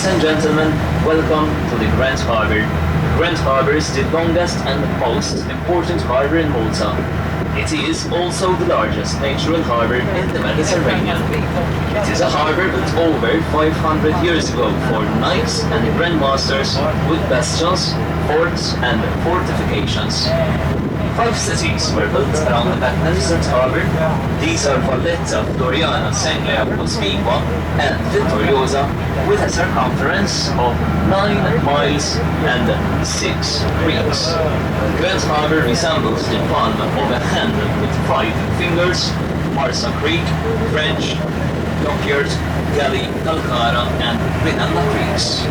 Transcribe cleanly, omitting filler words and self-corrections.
Ladies and gentlemen, welcome to the Grand Harbour. Grand Harbour is the longest and most important harbour in Malta. It is also the largest natural harbour in the Mediterranean. It is a harbour built over 500 years ago for knights and grandmasters with bastions, forts and fortifications. 5 cities were built around the magnificent harbour. These are Valletta, Floriana, Senglia, Pospigua and Vittoriosa, with a circumference of 9 miles and 6 creeks. Grand Harbour resembles the palm of a hand with 5 fingers. Marsa Creek, French, Dockyard, Galley, Calcara and Rinella creeks.